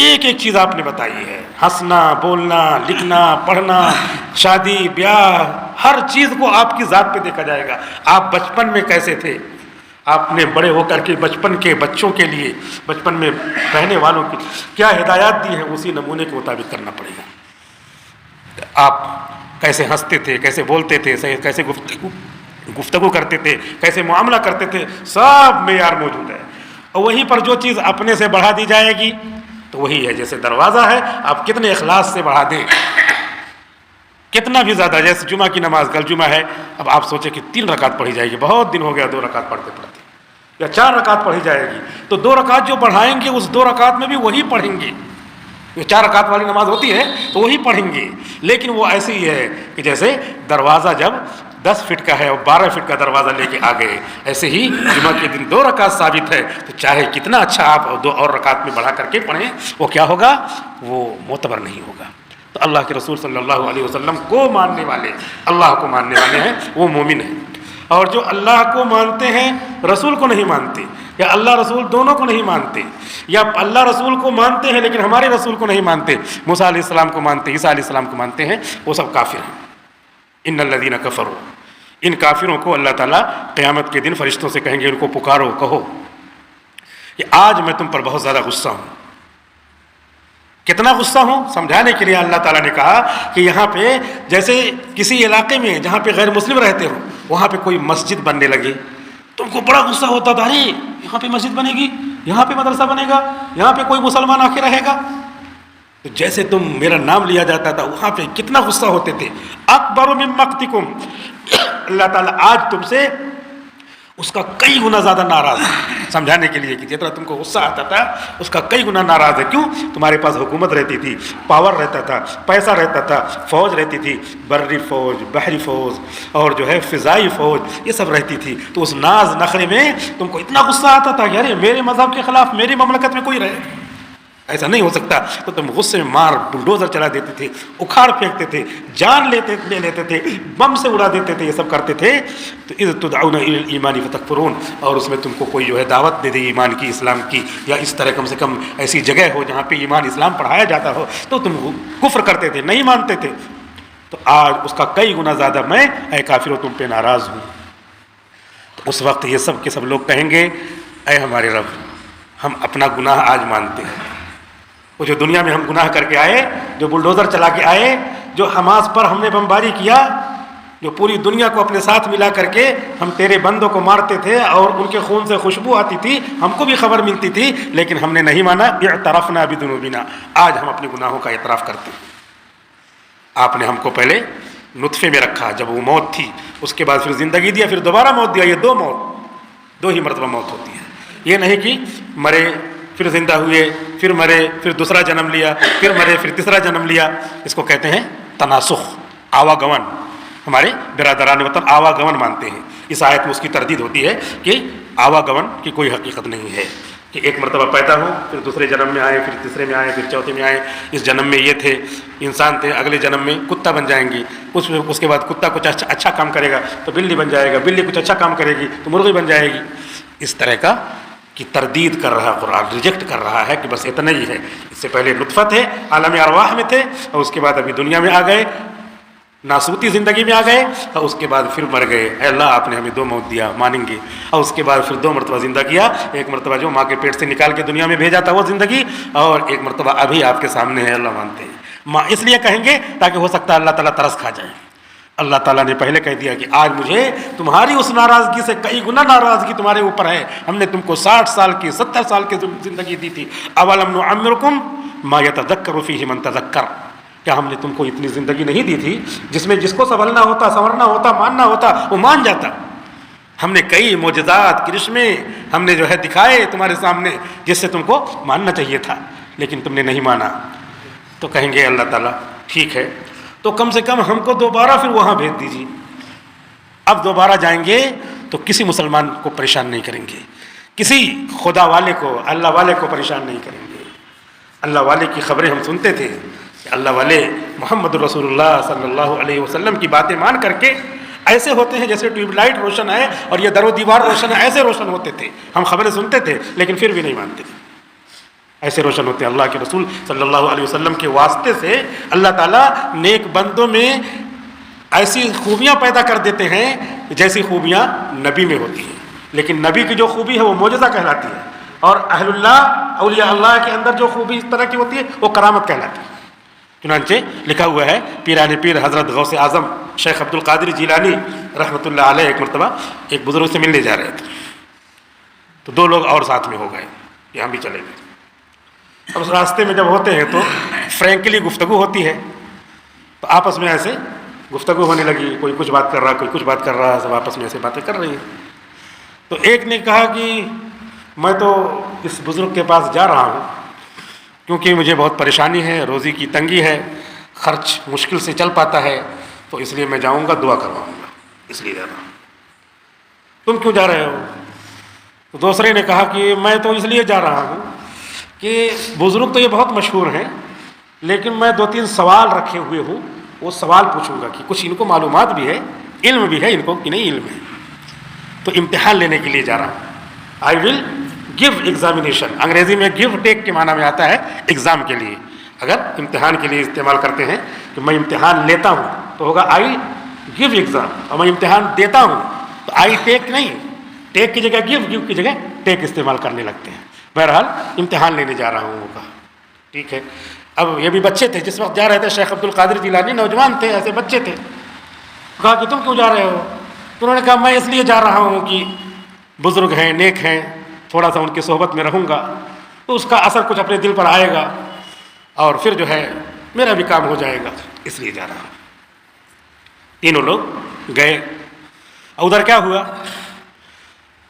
ایک ایک چیز آپ نے بتائی ہے، ہنسنا، بولنا، لکھنا، پڑھنا، شادی بیاہ، ہر چیز کو آپ کی ذات پہ دیکھا جائے گا. آپ بچپن میں کیسے تھے، آپ نے بڑے ہو کر کے بچپن کے بچوں کے لیے، بچپن میں رہنے والوں کی کیا ہدایات دی ہیں، اسی نمونے کے مطابق کرنا پڑے گا. آپ کیسے ہنستے تھے، کیسے بولتے تھے، کیسے گفتگو کرتے تھے، کیسے معاملہ کرتے تھے، سب معیار موجود ہے. اور وہیں پر جو چیز اپنے سے بڑھا دی جائے گی تو وہی ہے. جیسے دروازہ ہے، آپ کتنے اخلاص سے بڑھا دیں، کتنا بھی زیادہ. جیسے جمعہ کی نماز، کل جمعہ ہے، اب آپ سوچیں کہ 3 رکعت پڑھی جائے گی، بہت دن ہو گیا 2 رکعت پڑھتے پڑھتے، یا 4 رکعت پڑھی جائے گی، تو 2 رکعت جو پڑھائیں گے اس 2 رکعت میں بھی وہی پڑھیں گے. یہ 4 رکعت والی نماز ہوتی ہے تو وہی پڑھیں گے. لیکن وہ ایسی ہی ہے کہ جیسے دروازہ جب 10 فٹ کا ہے اور 12 فٹ کا دروازہ لے کے آ گئے، ایسے ہی جمعہ کے دن 2 رکعت ثابت ہے، تو چاہے کتنا اچھا آپ 2 اور رکعت میں بڑھا کر کے پڑھیں، وہ کیا ہوگا، وہ معتبر نہیں ہوگا. تو اللہ کے رسول صلی اللہ علیہ وسلم کو ماننے والے، اللہ کو ماننے والے ہیں، وہ مومن ہیں. اور جو اللہ کو مانتے ہیں رسول کو نہیں مانتے، یا اللہ رسول دونوں کو نہیں مانتے، یا اللہ رسول کو مانتے ہیں لیکن ہمارے رسول کو نہیں مانتے، موسیٰ علیہ السلام کو مانتے، عیسیٰ علیہ السلام کو مانتے ہیں، وہ سب کافر ہیں. ان الذین کفروا، ان کافروں کو اللہ تعالیٰ قیامت کے دن فرشتوں سے کہیں گے، ان کو پکارو، کہو کہ آج میں تم پر بہت زیادہ غصہ ہوں. کتنا غصہ ہوں، سمجھانے کے لیے اللہ تعالیٰ نے کہا کہ یہاں پہ جیسے کسی علاقے میں جہاں پہ غیر مسلم رہتے ہو، وہاں پہ کوئی مسجد بننے لگے، تم کو بڑا غصہ ہوتا تھا، ارے یہاں پہ مسجد بنے گی، یہاں پہ مدرسہ بنے گا، یہاں پہ کوئی مسلمان آ کے رہے گا. تو جیسے تم میرا نام لیا جاتا تھا وہاں پہ کتنا غصہ ہوتے تھے. اکبر من مقتکم، اللہ تعالیٰ آج تم سے اس کا کئی گنا زیادہ ناراض ہے، سمجھانے کے لیے کہ جتنا تم کو غصہ آتا تھا اس کا کئی گنا ناراض ہے. کیوں؟ تمہارے پاس حکومت رہتی تھی، پاور رہتا تھا، پیسہ رہتا تھا، فوج رہتی تھی، بری فوج، بحری فوج، اور جو ہے فضائی فوج، یہ سب رہتی تھی. تو اس ناز نخرے میں تم کو اتنا غصہ آتا تھا کہ ارے میرے مذہب کے خلاف میری مملکت میں کوئی رہے، ایسا نہیں ہو سکتا. تو تم غصے میں مار بلڈوزر چلا دیتے تھے، اکھاڑ پھینکتے تھے، جان لے لیتے تھے، بم سے اڑا دیتے تھے، یہ سب کرتے تھے. تو اذ تدعون الی الایمان فتکفرون، اور اس میں تم کو کوئی جو ہے دعوت دے دے ایمان کی، اسلام کی، یا اس طرح کم سے کم ایسی جگہ ہو جہاں پہ ایمان اسلام پڑھایا جاتا ہو، تو تم کفر کرتے تھے، نہیں مانتے تھے. تو آج اس کا کئی گنا زیادہ میں اے کافروں تم پہ ناراض ہوں. تو اس وقت یہ سب کے سب لوگ کہیں گے اے ہمارے رب، ہم اپنا گناہ آج مانتے ہیں. وہ جو دنیا میں ہم گناہ کر کے آئے، جو بلڈوزر چلا کے آئے، جو حماس پر ہم نے بمباری کیا، جو پوری دنیا کو اپنے ساتھ ملا کر کے ہم تیرے بندوں کو مارتے تھے اور ان کے خون سے خوشبو آتی تھی، ہم کو بھی خبر ملتی تھی، لیکن ہم نے نہیں مانا. اعترفنا بذنوبنا، آج ہم اپنے گناہوں کا اعتراف کرتے ہیں. آپ نے ہم کو پہلے نطفے میں رکھا، جب وہ موت تھی، اس کے بعد پھر زندگی دیا، پھر دوبارہ موت دیا. یہ 2 موت، 2 ہی مرتبہ موت ہوتی ہے. یہ نہیں کہ مرے پھر زندہ ہوئے، پھر مرے، پھر دوسرا جنم لیا، پھر مرے، پھر تیسرا جنم لیا. اس کو کہتے ہیں تناسخ، آواگمن. ہمارے برادران وطن آواگمن مانتے ہیں. اس آیت میں اس کی تردید ہوتی ہے کہ آواگمن کی کوئی حقیقت نہیں ہے، کہ ایک مرتبہ پیدا ہو، پھر دوسرے جنم میں آئے، پھر تیسرے میں آئے، پھر چوتھے میں آئے. اس جنم میں یہ تھے، انسان تھے، اگلے جنم میں کتا بن جائیں گے، اس کے بعد کتا کچھ اچھا کام کرے گا تو بلی بن جائے گا، بلی کچھ اچھا کام کرے گی تو مرغی بن جائے گی. اس طرح کا کی تردید کر رہا قرآن، ریجیکٹ کر رہا ہے کہ بس اتنا ہی ہے. اس سے پہلے نطفہ تھے، عالم ارواح میں تھے، اور اس کے بعد ابھی دنیا میں آ گئے، ناسوتی زندگی میں آ گئے، اور اس کے بعد پھر مر گئے. اے اللہ آپ نے ہمیں 2 موت دیا، مانیں گے. اور اس کے بعد پھر 2 مرتبہ زندہ کیا. ایک مرتبہ جو ماں کے پیٹ سے نکال کے دنیا میں بھیجا تھا وہ زندگی، اور ایک مرتبہ ابھی آپ کے سامنے ہے. اللہ مانتے ہیں، ماں اس لیے کہیں گے تاکہ ہو سکتا ہے اللہ تعالیٰ ترس کھا جائے. اللہ تعالیٰ نے پہلے کہہ دیا کہ آج مجھے تمہاری اس ناراضگی سے کئی گنا ناراضگی تمہارے اوپر ہے. ہم نے تم کو 60 سال کی 70 سال کی زندگی دی تھی. اولم نعمرکم ما یتذکر فیہ من تذکر، کیا ہم نے تم کو اتنی زندگی نہیں دی تھی جس میں جس کو سنبھلنا ہوتا، سنورنا ہوتا، ماننا ہوتا وہ مان جاتا. ہم نے کئی معجزات، کرشمے ہم نے جو ہے دکھائے تمہارے سامنے جس سے تم کو ماننا چاہیے تھا، لیکن تم نے نہیں مانا. تو کہیں گے اللہ تعالیٰ ٹھیک ہے، تو کم سے کم ہم کو دوبارہ پھر وہاں بھیج دیجیے. اب دوبارہ جائیں گے تو کسی مسلمان کو پریشان نہیں کریں گے، کسی خدا والے کو، اللہ والے کو پریشان نہیں کریں گے. اللہ والے کی خبریں ہم سنتے تھے کہ اللہ والے محمد رسول اللہ صلی اللہ علیہ وسلم کی باتیں مان کر کے ایسے ہوتے ہیں جیسے ٹیوب لائٹ روشن ہے اور یہ در و دیوار روشن ہے، ایسے روشن ہوتے تھے. ہم خبریں سنتے تھے لیکن پھر بھی نہیں مانتے تھے. ایسے روشن ہوتے ہیں. اللہ کے رسول صلی اللہ علیہ وسلم کے واسطے سے اللہ تعالیٰ نیک بندوں میں ایسی خوبیاں پیدا کر دیتے ہیں جیسی خوبیاں نبی میں ہوتی ہیں. لیکن نبی کی جو خوبی ہے وہ معجزہ کہلاتی ہے، اور اہل اللہ اولیاء اللہ کے اندر جو خوبی اس طرح کی ہوتی ہے وہ کرامت کہلاتی ہے. چنانچہ لکھا ہوا ہے پیران پیر حضرت غوث اعظم شیخ عبد القادر جیلانی رحمۃ اللہ علیہ ایک مرتبہ ایک بزرگ سے ملنے جا رہے تھے، تو 2 لوگ اور ساتھ میں ہو گئے کہ ہم بھی چلیں گے. اب اس راستے میں جب ہوتے ہیں تو فرینکلی گفتگو ہوتی ہے، تو آپس میں ایسے گفتگو ہونے لگی. کوئی کچھ بات کر رہا، کوئی کچھ بات کر رہا، سب آپس میں ایسے باتیں کر رہی ہیں. تو ایک نے کہا کہ میں تو اس بزرگ کے پاس جا رہا ہوں کیونکہ مجھے بہت پریشانی ہے، روزی کی تنگی ہے، خرچ مشکل سے چل پاتا ہے، تو اس لیے میں جاؤں گا، دعا کرواؤں گا، اس لیے جا رہا ہوں. تم کیوں جا رہے ہو؟ تو دوسرے نے کہا کہ میں تو اس لیے جا رہا ہوں کہ بزرگ تو یہ بہت مشہور ہیں، لیکن میں 2-3 سوال رکھے ہوئے ہوں، وہ سوال پوچھوں گا کہ کچھ ان کو معلومات بھی ہے، علم بھی ہے ان کو کہ نہیں علم ہے، تو امتحان لینے کے لیے جا رہا ہوں. آئی ول گیو ایگزامینیشن. انگریزی میں گیو ٹیک کے معنی میں آتا ہے ایگزام کے لیے. اگر امتحان کے لیے استعمال کرتے ہیں کہ میں امتحان لیتا ہوں تو ہوگا آئی گیو ایگزام، اور میں امتحان دیتا ہوں تو آئی ٹیک نہیں، ٹیک کی جگہ گیو، گیو کی جگہ ٹیک استعمال کرنے لگتے ہیں. بہرحال امتحان لینے جا رہا ہوں. وہ کہا ٹھیک ہے. اب یہ بھی بچے تھے جس وقت جا رہے تھے، شیخ عبد القادر جیلانی نوجوان تھے، ایسے بچے تھے. کہا کہ تم کیوں جا رہے ہو؟ تو انہوں نے کہا میں اس لیے جا رہا ہوں کہ بزرگ ہیں، نیک ہیں، تھوڑا سا ان کی صحبت میں رہوں گا تو اس کا اثر کچھ اپنے دل پر آئے گا اور پھر جو ہے میرا بھی کام ہو جائے گا، اس لیے جا رہا ہوں. تینوں لوگ گئے. ادھر کیا ہوا؟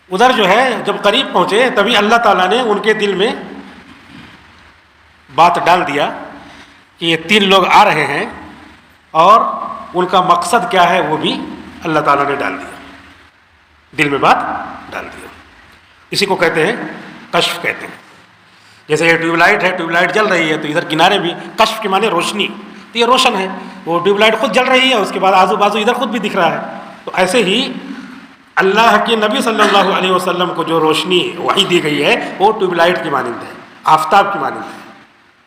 ادھر جو ہے جب قریب پہنچے تبھی اللہ تعالیٰ نے ان کے دل میں بات ڈال دیا کہ یہ 3 لوگ آ رہے ہیں اور ان کا مقصد کیا ہے وہ بھی اللہ تعالیٰ نے ڈال دیا، دل میں بات ڈال دیا. اسی کو کہتے ہیں کشف کہتے ہیں. جیسے یہ ٹیوب لائٹ ہے، ٹیوب لائٹ جل رہی ہے تو ادھر کنارے بھی کشف کے معنی روشنی، تو یہ روشن ہے. وہ ٹیوب لائٹ خود جل رہی ہے، اس کے بعد آزو بازو ادھر خود بھی دکھ رہا ہے. تو ایسے ہی اللہ کے نبی صلی اللہ علیہ وسلم کو جو روشنی وحی دی گئی ہے وہ ٹیوب لائٹ کی مانند ہے، آفتاب کی مانند ہے.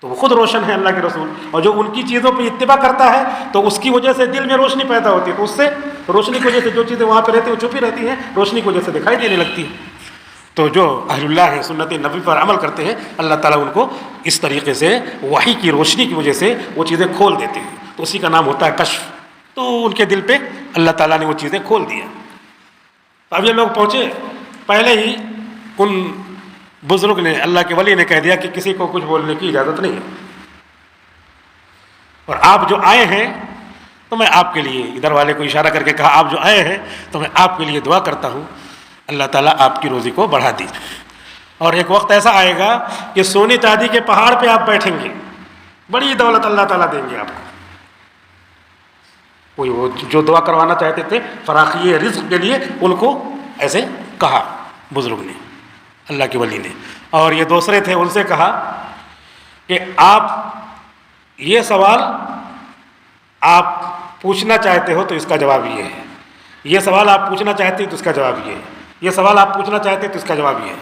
تو وہ خود روشن ہے اللہ کے رسول، اور جو ان کی چیزوں پہ اتباع کرتا ہے تو اس کی وجہ سے دل میں روشنی پیدا ہوتی ہے. تو اس سے روشنی کی وجہ سے جو چیزیں وہاں پہ رہتی ہیں وہ چھپی رہتی ہیں، روشنی کی وجہ سے دکھائی دینے لگتی ہے. تو جو اہل اللہ ہیں، سنت نبی پر عمل کرتے ہیں، اللہ تعالیٰ ان کو اس طریقے سے وحی کی روشنی کی وجہ سے وہ چیزیں کھول دیتے ہیں. تو اسی کا نام ہوتا ہے کشف. تو ان کے دل پہ اللہ تعالیٰ نے وہ چیزیں کھول دیا. اب یہ لوگ پہنچے، پہلے ہی ان بزرگ نے، اللہ کے ولی نے کہہ دیا کہ کسی کو کچھ بولنے کی اجازت نہیں ہے، اور آپ جو آئے ہیں تو میں آپ کے لیے، ادھر والے کو اشارہ کر کے کہا آپ جو آئے ہیں تو میں آپ کے لیے دعا کرتا ہوں اللہ تعالیٰ آپ کی روزی کو بڑھا دی. اور ایک وقت ایسا آئے گا کہ سونے چاندی کے پہاڑ پہ آپ بیٹھیں گے، بڑی دولت اللہ تعالیٰ دیں گے آپ کو. کوئی وہ جو دعا کروانا چاہتے تھے فراخی رزق کے لیے، ان کو ایسے کہا بزرگ نے، اللہ کے ولی نے. اور یہ دوسرے تھے، ان سے کہا کہ آپ یہ سوال آپ پوچھنا چاہتے ہو تو اس کا جواب یہ ہے، یہ سوال آپ پوچھنا چاہتے ہیں تو اس کا جواب یہ ہے، یہ سوال آپ پوچھنا چاہتے ہیں تو اس کا جواب یہ ہے.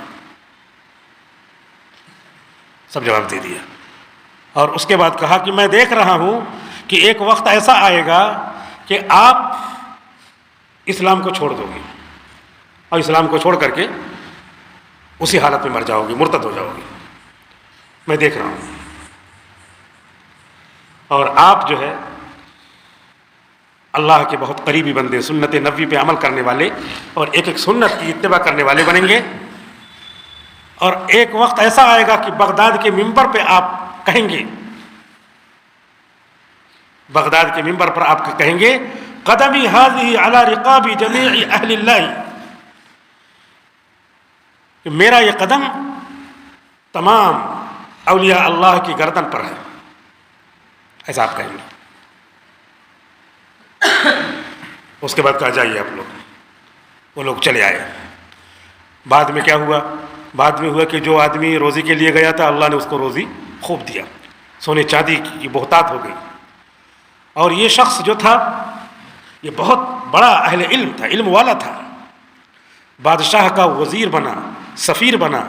سب جواب دے دیا. اور اس کے بعد کہا کہ میں دیکھ رہا ہوں کہ ایک وقت ایسا آئے گا کہ آپ اسلام کو چھوڑ دو گے اور اسلام کو چھوڑ کر کے اسی حالت میں مر جاؤ گے، مرتد ہو جاؤ گے. میں دیکھ رہا ہوں. اور آپ جو ہے اللہ کے بہت قریبی بندے، سنت نبوی پہ عمل کرنے والے اور ایک ایک سنت کی اتباع کرنے والے بنیں گے. اور ایک وقت ایسا آئے گا کہ بغداد کے ممبر پہ آپ کہیں گے، بغداد کے ممبر پر آپ کہیں گے قدمی ہذہ علی رقاب جمیع اہل اللہ، کہ میرا یہ قدم تمام اولیاء اللہ کی گردن پر ہے. ایسا آپ کہیں گے. اس کے بعد کہا جائیے آپ لوگ. وہ لوگ چلے آئے. بعد میں کیا ہوا؟ بعد میں ہوا کہ جو آدمی روزی کے لیے گیا تھا اللہ نے اس کو روزی خوب دیا، سونے چاندی کی بہتات ہو گئی. اور یہ شخص جو تھا یہ بہت بڑا اہل علم تھا، علم والا تھا، بادشاہ کا وزیر بنا، سفیر بنا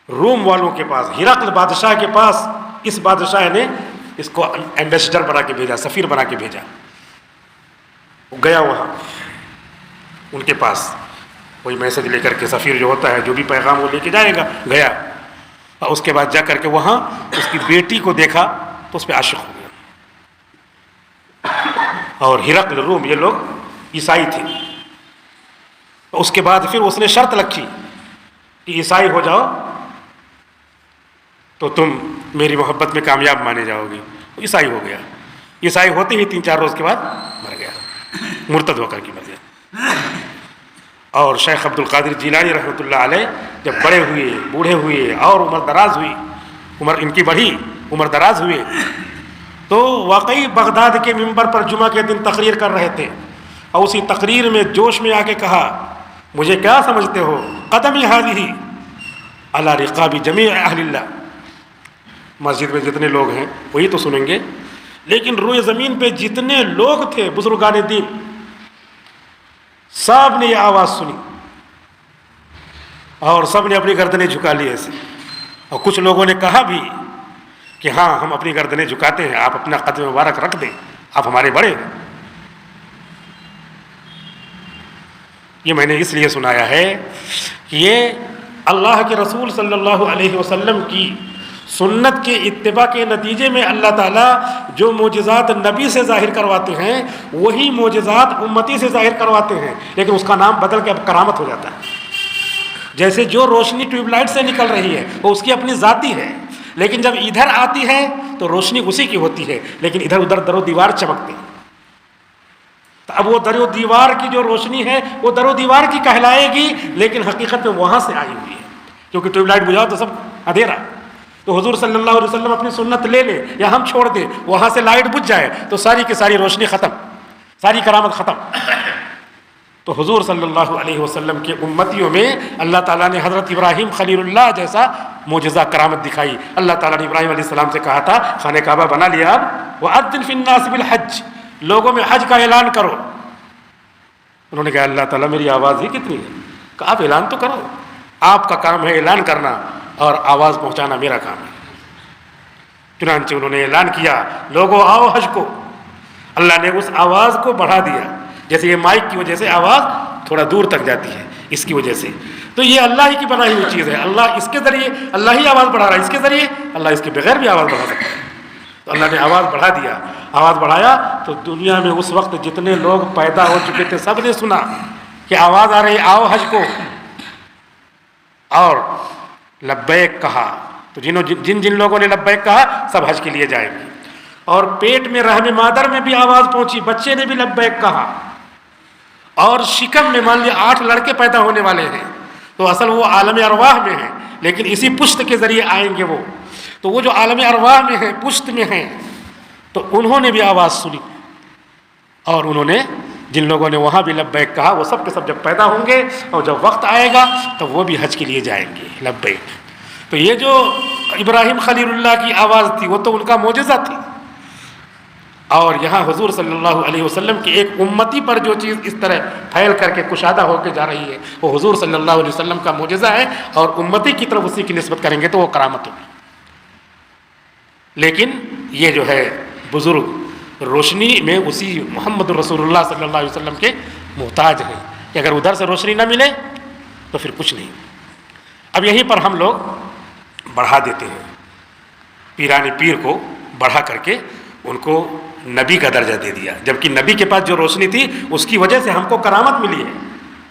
روم والوں کے پاس، ہرقل بادشاہ کے پاس اس بادشاہ نے اس کو ایمبیسڈر بنا کے بھیجا، سفیر بنا کے بھیجا. وہ گیا وہاں ان کے پاس، کوئی میسج لے کر کے، سفیر جو ہوتا ہے جو بھی پیغام وہ لے کے جائے گا، گیا اور اس کے بعد جا کر کے وہاں اس کی بیٹی کو دیکھا تو اس پہ عاشق ہو گیا. اور ہرقل، روم، یہ لوگ عیسائی تھے. اس کے بعد پھر اس نے شرط رکھی کہ عیسائی ہو جاؤ تو تم میری محبت میں کامیاب مانے جاؤ گے. عیسائی ہو گیا. عیسائی ہوتے ہی 3-4 روز کے بعد مر گیا، مرتد ہو کر کے مر گیا. اور شیخ عبد القادر جیلانی رحمۃ اللہ علیہ جب بڑے ہوئے، بوڑھے ہوئے اور عمر دراز ہوئی، عمر ان کی بڑھی، عمر دراز ہوئے، تو واقعی بغداد کے ممبر پر جمعہ کے دن تقریر کر رہے تھے اور اسی تقریر میں جوش میں آ کے کہا، مجھے کیا سمجھتے ہو، قدمی ہذہ علی رقاب جمیع اہل اللہ. مسجد میں جتنے لوگ ہیں وہی تو سنیں گے، لیکن روئے زمین پہ جتنے لوگ تھے بزرگان دین، سب نے یہ آواز سنی اور سب نے اپنی گردنیں جھکا لی ایسے. اور کچھ لوگوں نے کہا بھی کہ ہاں ہم اپنی گردنیں جھکاتے ہیں، آپ اپنا قدم مبارک رکھ دیں، آپ ہمارے بڑے ہیں. یہ میں نے اس لیے سنایا ہے کہ یہ اللہ کے رسول صلی اللہ علیہ وسلم کی سنت کے اتباع کے نتیجے میں اللہ تعالیٰ جو معجزات نبی سے ظاہر کرواتے ہیں وہی معجزات امتی سے ظاہر کرواتے ہیں، لیکن اس کا نام بدل کے اب کرامت ہو جاتا ہے. جیسے جو روشنی ٹیوب لائٹ سے نکل رہی ہے وہ اس کی اپنی ذاتی ہے، لیکن جب ادھر آتی ہے تو روشنی اسی کی ہوتی ہے، لیکن ادھر ادھر در و دیوار چمکتے ہیں. تو اب وہ در و دیوار کی جو روشنی ہے وہ در و دیوار کی کہلائے گی، لیکن حقیقت میں وہاں سے آئی ہوئی ہے، کیونکہ ٹیوب لائٹ بجھاؤ تو سب اندھیرا. تو حضور صلی اللہ علیہ وسلم اپنی سنت لے لے یا ہم چھوڑ دیں، وہاں سے لائٹ بجھ جائے تو ساری کی ساری روشنی ختم، ساری کرامت ختم. تو حضور صلی اللہ علیہ وسلم کے امتیوں میں اللہ تعالیٰ نے حضرت ابراہیم خلیل اللہ جیسا معجزہ کرامت دکھائی. اللہ تعالیٰ نے ابراہیم علیہ السلام سے کہا تھا، خانہ کعبہ بنا لیا اب، وَأَذِّنْ فِي النَّاسِ بِالْحَجِّ، لوگوں میں حج کا اعلان کرو. انہوں نے کہا اللہ تعالیٰ میری آواز ہی کتنی ہے، کہ آپ اعلان تو کرو، آپ کا کام ہے اعلان کرنا اور آواز پہنچانا میرا کام ہے. چنانچہ انہوں نے اعلان کیا، لوگوں آؤ حج کو. اللہ نے اس آواز کو بڑھا دیا، جیسے یہ مائک کی وجہ سے آواز تھوڑا دور تک جاتی ہے، اس کی وجہ سے. تو یہ اللہ ہی کی بنائی ہوئی چیز ہے، اللہ اس کے ذریعے، اللہ ہی آواز بڑھا رہا ہے، اس کے ذریعے اللہ اس کے بغیر بھی آواز بڑھا سکتا ہے. تو اللہ نے آواز بڑھا دیا. آواز بڑھایا تو دنیا میں اس وقت جتنے لوگ پیدا ہو چکے تھے سب نے سنا کہ آواز آ رہی، آؤ حج کو. اور لبیک کہا تو جن جن لوگوں نے لبیک کہا سب حج کے لیے جائیں گے. اور پیٹ میں رحم مادر میں بھی آواز پہنچی، بچے نے بھی لبیک کہا. اور شکم میں مان لیا 8 لڑکے پیدا ہونے والے ہیں، تو اصل وہ عالم ارواح میں ہیں، لیکن اسی پشت کے ذریعے آئیں گے وہ. تو وہ جو عالم ارواح میں ہیں، پشت میں ہیں، تو انہوں نے بھی آواز سنی. اور انہوں نے، جن لوگوں نے وہاں بھی لبیک کہا، وہ سب کے سب جب پیدا ہوں گے اور جب وقت آئے گا تو وہ بھی حج کے لیے جائیں گے لبیک. تو یہ جو ابراہیم خلیل اللہ کی آواز تھی وہ تو ان کا معجزہ تھی. اور یہاں حضور صلی اللہ علیہ وسلم کی ایک امتی پر جو چیز اس طرح پھیل کر کے کشادہ ہو کے جا رہی ہے وہ حضور صلی اللہ علیہ وسلم کا معجزہ ہے، اور امتی کی طرف اسی کی نسبت کریں گے تو وہ کرامت ہوگی. لیکن یہ جو ہے بزرگ روشنی میں اسی محمد رسول اللہ صلی اللہ علیہ وسلم کے محتاج ہیں کہ اگر ادھر سے روشنی نہ ملے تو پھر کچھ نہیں. اب یہیں پر ہم لوگ بڑھا دیتے ہیں، پیرانی پیر کو بڑھا کر کے ان کو نبی کا درجہ دے دیا، جبکہ نبی کے پاس جو روشنی تھی اس کی وجہ سے ہم کو کرامت ملی ہے.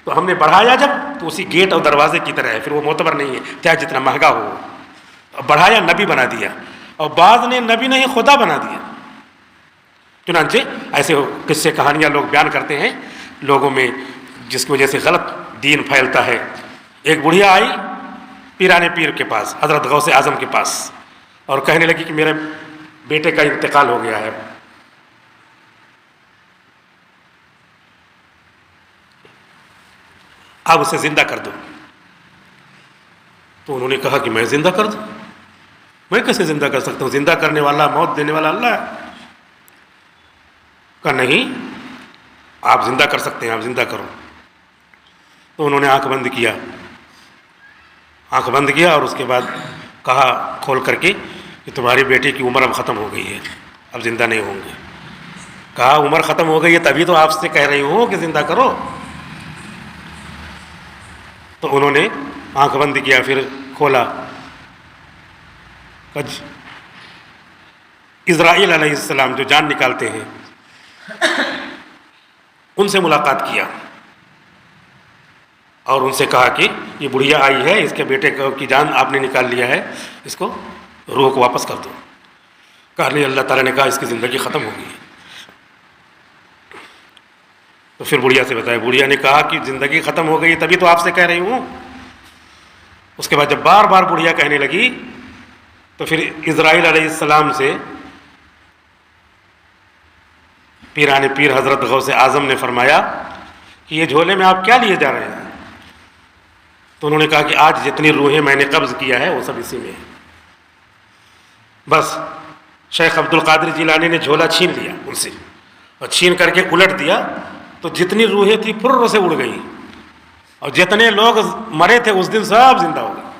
تو ہم نے بڑھایا جب تو اسی گیٹ اور دروازے کی طرح ہے، پھر وہ معتبر نہیں ہے چاہے جتنا مہنگا ہو. بڑھایا، نبی بنا دیا، اور بعض نے نبی نہیں خدا بنا دیا. چنانچہ ایسے قصے کہانیاں لوگ بیان کرتے ہیں لوگوں میں، جس کی وجہ سے غلط دین پھیلتا ہے. ایک بڑھیا آئی پیرانے پیر کے پاس، حضرت غوث اعظم کے پاس، اور کہنے لگی کہ میرے بیٹے کا انتقال ہو گیا ہے، آپ اسے زندہ کر دو. تو انہوں نے کہا کہ میں زندہ کر دوں؟ میں کیسے زندہ کر سکتا ہوں؟ زندہ کرنے والا، موت دینے والا اللہ ہے. کہا نہیں، آپ زندہ کر سکتے ہیں، آپ زندہ کرو۔ تو انہوں نے آنکھ بند کیا اور اس کے بعد کہا کھول کر کے کہ تمہاری بیٹی کی عمر اب ختم ہو گئی ہے، اب زندہ نہیں ہوں گے۔ کہا عمر ختم ہو گئی ہے تبھی تو آپ سے کہہ رہی ہوں کہ زندہ کرو۔ تو انہوں نے آنکھ بند کیا، پھر کھولا۔ اسرائیل علیہ السلام جو جان نکالتے ہیں ان سے ملاقات کیا اور ان سے کہا کہ یہ بڑھیا آئی ہے، اس کے بیٹے کی جان آپ نے نکال لیا ہے، اس کو روح کو واپس کر دو۔ کہا نہیں، اللہ تعالیٰ نے کہا اس کی زندگی ختم ہو گئی۔ تو پھر بڑھیا سے بتایا، بڑھیا نے کہا کہ زندگی ختم ہو گئی تبھی تو آپ سے کہہ رہی ہوں۔ اس کے بعد جب بار بار بڑھیا کہنے لگی تو پھر اسرائیل علیہ السلام سے پیران پیر حضرت غوث اعظم نے فرمایا کہ یہ جھولے میں آپ کیا لیے جا رہے ہیں؟ تو انہوں نے کہا کہ آج جتنی روحیں میں نے قبض کیا ہے وہ سب اسی میں ہے۔ بس شیخ عبد القادر جیلانی نے جھولا چھین لیا ان سے، اور چھین کر کے الٹ دیا تو جتنی روحیں تھی پھر سے اڑ گئی، اور جتنے لوگ مرے تھے اس دن سب زندہ ہو گئے۔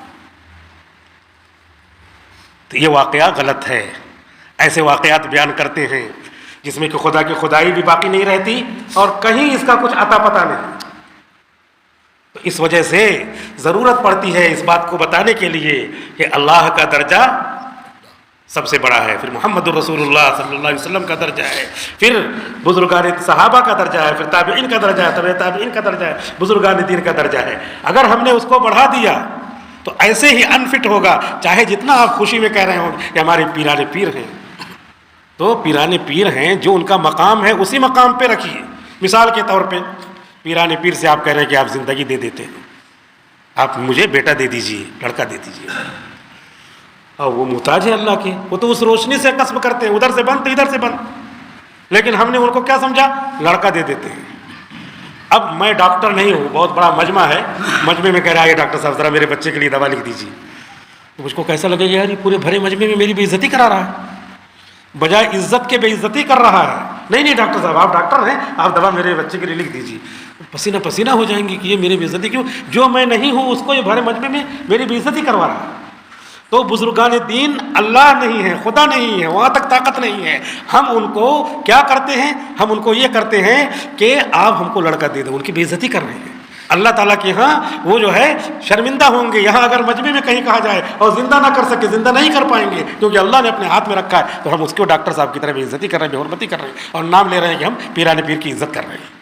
تو یہ واقعہ غلط ہے۔ ایسے واقعات بیان کرتے ہیں جس میں کہ خدا کی خدائی بھی باقی نہیں رہتی اور کہیں اس کا کچھ عطا پتہ نہیں۔ تو اس وجہ سے ضرورت پڑتی ہے اس بات کو بتانے کے لیے کہ اللہ کا درجہ سب سے بڑا ہے، پھر محمد الرسول اللہ صلی اللہ علیہ وسلم کا درجہ ہے، پھر بزرگان صحابہ کا درجہ ہے، پھر تابعین کا درجہ ہے، تبع تابعین کا درجہ ہے، بزرگان دین کا درجہ ہے۔ اگر ہم نے اس کو بڑھا دیا تو ایسے ہی انفٹ ہوگا، چاہے جتنا آپ خوشی میں کہہ رہے ہوں کہ ہمارے پیران پیر ہیں، تو پیران پیر ہیں، جو ان کا مقام ہے اسی مقام پہ رکھیے۔ مثال کے طور پہ پیران پیر سے آپ کہہ رہے ہیں کہ آپ زندگی دے دیتے ہیں، آپ مجھے بیٹا دے دیجئے، لڑکا دے دیجئے، اور وہ محتاج ہے اللہ کے، وہ تو اس روشنی سے کسب کرتے ہیں، ادھر سے بند تو ادھر سے بند، لیکن ہم نے ان کو کیا سمجھا؟ لڑکا دے دیتے ہیں۔ اب میں ڈاکٹر نہیں ہوں، بہت بڑا مجمع ہے، مجمع میں کہہ رہا ہے ڈاکٹر صاحب ذرا میرے بچے کے لیے دوا لکھ دیجیے، تو مجھ کو کیسا لگے گا یار یہ پورے بھرے مجمع میں میری بے عزتی کرا رہا ہے، بجائے عزت کے بے عزتی کر رہا ہے۔ نہیں ڈاکٹر صاحب آپ ڈاکٹر ہیں، آپ دوا میرے بچے کے لیے لکھ دیجیے۔ پسینہ پسینہ ہو جائیں گے کہ یہ میری بے عزتی کیوں، جو میں نہیں ہوں اس کو یہ بھرے مجمع میں میری بے عزتی کروا رہا ہے۔ تو بزرگان دین اللہ نہیں ہے، خدا نہیں ہے، وہاں تک طاقت نہیں ہے۔ ہم ان کو کیا کرتے ہیں؟ ہم ان کو یہ کرتے ہیں کہ آپ ہم کو لڑکا دے دو، ان کی بے عزتی کر رہے ہیں۔ اللہ تعالیٰ کے ہاں وہ جو ہے شرمندہ ہوں گے۔ یہاں اگر مجمع میں کہیں کہا جائے اور زندہ نہ کر سکے، زندہ نہیں کر پائیں گے کیونکہ اللہ نے اپنے ہاتھ میں رکھا ہے، تو ہم اس کو ڈاکٹر صاحب کی طرح بے عزتی کر رہے ہیں، بے حرمتی کر رہے ہیں، اور نام لے رہے ہیں کہ ہم پیران پیر کی عزت کر رہے ہیں۔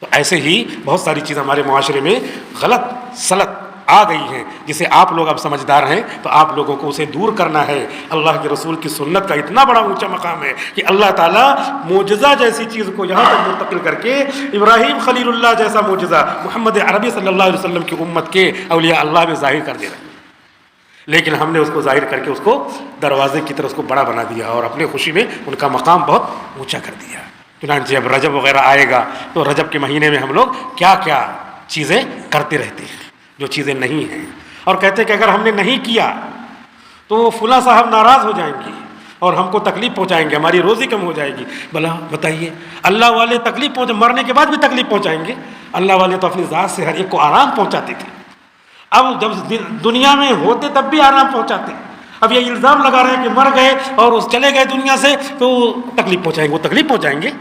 تو ایسے ہی بہت ساری چیز ہمارے معاشرے میں غلط سلط آ گئی ہیں، جسے آپ لوگ اب سمجھدار ہیں تو آپ لوگوں کو اسے دور کرنا ہے۔ اللہ کے رسول کی سنت کا اتنا بڑا اونچا مقام ہے کہ اللہ تعالیٰ معجزہ جیسی چیز کو یہاں تک منتقل کر کے ابراہیم خلیل اللہ جیسا معجزہ محمد عربی صلی اللہ علیہ وسلم کی امت کے اولیاء اللہ میں ظاہر کر دے رہے ہیں، لیکن ہم نے اس کو ظاہر کر کے اس کو دروازے کی طرح اس کو بڑا بنا دیا اور اپنے خوشی میں ان کا مقام بہت اونچا کر دیا۔ چنانچہ اب رجب وغیرہ آئے گا تو رجب کے مہینے میں ہم لوگ کیا کیا چیزیں کرتے رہتے ہیں جو چیزیں نہیں ہیں، اور کہتے ہیں کہ اگر ہم نے نہیں کیا تو فلاں صاحب ناراض ہو جائیں گے اور ہم کو تکلیف پہنچائیں گے، ہماری روزی کم ہو جائے گی۔ بھلا بتائیے، اللہ والے تکلیف مرنے کے بعد بھی تکلیف پہنچائیں گے؟ اللہ والے تو اپنی ذات سے ہر ایک کو آرام پہنچاتے تھے، اب جب دنیا میں ہوتے تب بھی آرام پہنچاتے۔ اب یہ الزام لگا رہے ہیں کہ مر گئے اور اس چلے گئے دنیا سے تو تکلیف پہنچائیں گے، وہ تکلیف پہنچائیں گے؟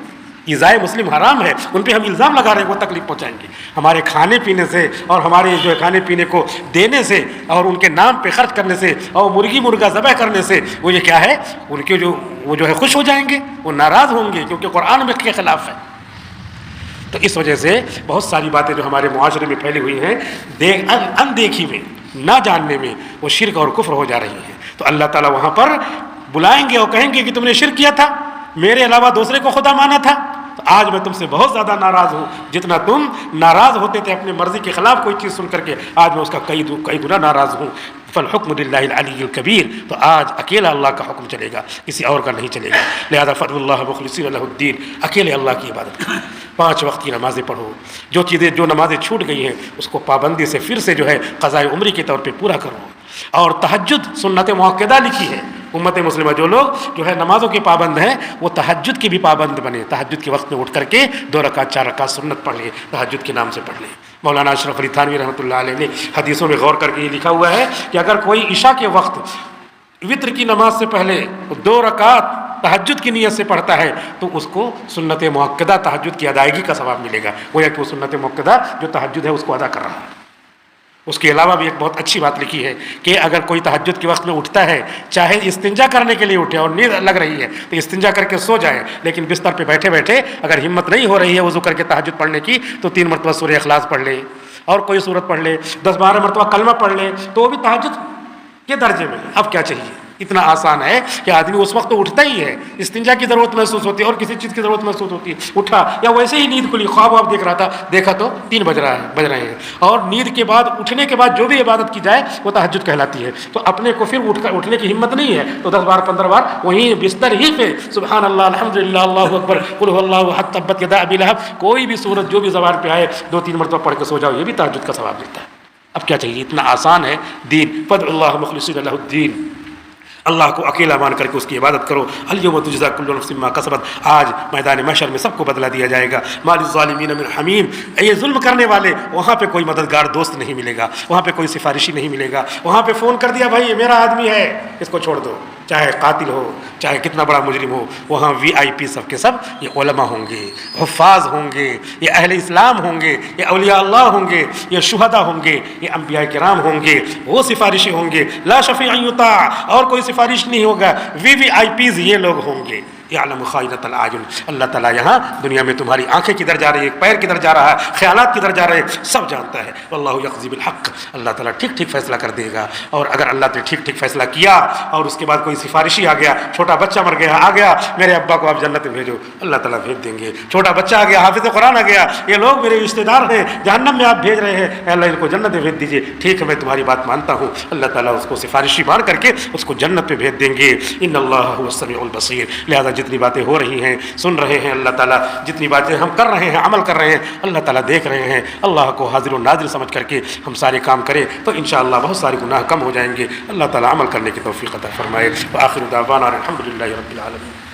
ایذائے مسلم حرام ہے، ان پہ ہم الزام لگا رہے ہیں وہ تکلیف پہنچائیں گے۔ ہمارے کھانے پینے سے اور ہمارے جو ہے کھانے پینے کو دینے سے اور ان کے نام پہ خرچ کرنے سے اور مرغی مرغا ذبح کرنے سے وہ یہ کیا ہے، ان کے وہ جو ہے خوش ہو جائیں گے، وہ ناراض ہوں گے کیونکہ قرآن میں کے خلاف ہے۔ تو اس وجہ سے بہت ساری باتیں جو ہمارے معاشرے میں پھیلی ہوئی ہیں اندیکھی میں، نہ جاننے میں، وہ شرک اور کفر ہو جا رہی ہیں۔ تو اللہ تعالیٰ وہاں پر بلائیں گے اور کہیں گے کہ تم نے شرک کیا تھا، میرے علاوہ دوسرے کو خدا مانا تھا، تو آج میں تم سے بہت زیادہ ناراض ہوں، جتنا تم ناراض ہوتے تھے اپنی مرضی کے خلاف کوئی چیز سن کر کے، آج میں اس کا کئی گنا ناراض ہوں۔ فالحکم للہ العلی الکبیر، تو آج اکیلا اللہ کا حکم چلے گا، کسی اور کا نہیں چلے گا۔ لہذا فادعوا اللہ مخلصین لہ الدین، اکیلے اللہ کی عبادت کرو، 5 وقت کی نمازیں پڑھو، جو نمازیں چھوٹ گئی ہیں اس کو پابندی سے پھر سے جو ہے قضاء عمری کے طور پہ پورا کرو، اور تہجد سنت مؤکدہ لکھی ہے، امت مسلمہ جو لوگ جو ہے نمازوں کے پابند ہیں وہ تہجد کی بھی پابند بنے، تہجد کے وقت میں اٹھ کر کے 2 رکعت 4 رکعت سنت پڑھ لیں، تہجد کے نام سے پڑھ لیں۔ مولانا اشرف علی تھانوی رحمۃ اللہ علیہ نے حدیثوں میں غور کر کے یہ لکھا ہوا ہے کہ اگر کوئی عشاء کے وقت وطر کی نماز سے پہلے 2 رکعت تہجد کی نیت سے پڑھتا ہے تو اس کو سنت مؤکدہ تہجد کی ادائیگی کا ثواب ملے گا، گویا کہ وہ سنت مؤکدہ جو تہجد ہے اس کو ادا کر رہا ہے۔ اس کے علاوہ بھی ایک بہت اچھی بات لکھی ہے کہ اگر کوئی تہجد کے وقت میں اٹھتا ہے، چاہے استنجا کرنے کے لیے اٹھے اور نیند لگ رہی ہے تو استنجا کر کے سو جائے، لیکن بستر پہ بیٹھے بیٹھے اگر ہمت نہیں ہو رہی ہے وضو کر کے تہجد پڑھنے کی تو 3 مرتبہ سورہ اخلاص پڑھ لے اور کوئی سورت پڑھ لے، 10-12 مرتبہ کلمہ پڑھ لے تو وہ بھی تہجد کے درجے میں۔ اب کیا چاہیے؟ اتنا آسان ہے کہ آدمی اس وقت تو اٹھتا ہی ہے، استنجا کی ضرورت محسوس ہوتی ہے اور کسی چیز کی ضرورت محسوس ہوتی ہے، اٹھا یا ویسے ہی نیند کھلی، خواب آپ دیکھ رہا تھا، دیکھا تو 3 بج رہے ہیں، اور نیند کے بعد اٹھنے کے بعد جو بھی عبادت کی جائے وہ تہجد کہلاتی ہے۔ تو اپنے کو پھر اٹھنے کی ہمت نہیں ہے تو 10 بار 15 بار وہیں بستر ہی پہ سبحان اللہ الحمدللہ اللہ اکبر قل هو اللہ احد تبت یدا ابی لہب، کوئی بھی سورت جو بھی زبان پہ آئے 2-3 مرتبہ پڑھ کے سو جاؤ، یہ بھی تہجد کا ثواب ملتا ہے۔ اب کیا چاہیے؟ اتنا آسان ہے دین۔ فادعوا اللہ مخلصین لہ الدین، اللہ کو اکیلا مان کر کے اس کی عبادت کرو۔ الیوم تجزی کل نفس ما کسبت، آج میدان محشر میں سب کو بدلہ دیا جائے گا۔ ما للظالمین من حمیم، یہ ظلم کرنے والے وہاں پہ کوئی مددگار دوست نہیں ملے گا، وہاں پہ کوئی سفارشی نہیں ملے گا۔ وہاں پہ فون کر دیا بھائی یہ میرا آدمی ہے اس کو چھوڑ دو، چاہے قاتل ہو چاہے کتنا بڑا مجرم ہو، وہاں VIP سب کے سب یہ علماء ہوں گے، حفاظ ہوں گے، یہ اہل اسلام ہوں گے، یہ اولیاء اللہ ہوں گے، یہ شہداء ہوں گے، یہ انبیاء کرام ہوں گے، وہ سفارشی ہوں گے۔ لا شفیع یطاع، اور کوئی سفارش نہیں ہوگا، VVIPs یہ لوگ ہوں گے۔ یعلم خائنۃ الاعین، اللہ تعالیٰ یہاں دنیا میں تمہاری آنکھیں کدھر جا رہی ہے، پیر کدھر جا رہا ہے، خیالات کدھر جا رہے ہیں، سب جانتا ہے۔ واللہ یقضی بالحق، اللہ تعالیٰ ٹھیک ٹھیک فیصلہ کر دے گا۔ اور اگر اللہ نے ٹھیک ٹھیک فیصلہ کیا اور اس کے بعد کوئی سفارشی آ گیا، چھوٹا بچہ مر گیا آ گیا، میرے ابا کو آپ جنت میں بھیجو، اللہ تعالیٰ بھیج دیں گے۔ چھوٹا بچہ آ گیا، حافظ قرآن آ گیا، یہ لوگ میرے رشتے دار ہیں، جہنم میں آپ بھیج رہے ہیں، اے اللہ ان کو جنت میں بھیج دیجیے۔ ٹھیک ہے میں تمہاری بات مانتا ہوں، اللہ تعالیٰ اس کو سفارشی مان کر کے اس کو جنت میں بھیج دیں گے۔ ان اللہ هو السمیع البصیر، لہذا جتنی باتیں ہو رہی ہیں سن رہے ہیں اللہ تعالیٰ، جتنی باتیں ہم کر رہے ہیں عمل کر رہے ہیں اللہ تعالیٰ دیکھ رہے ہیں۔ اللہ کو حاضر و ناظر سمجھ کر کے ہم سارے کام کریں تو انشاءاللہ بہت سارے گناہ کم ہو جائیں گے۔ اللہ تعالیٰ عمل کرنے کی توفیق عطا فرمائے۔ وآخر دعوانا الحمدللہ رب العالمین۔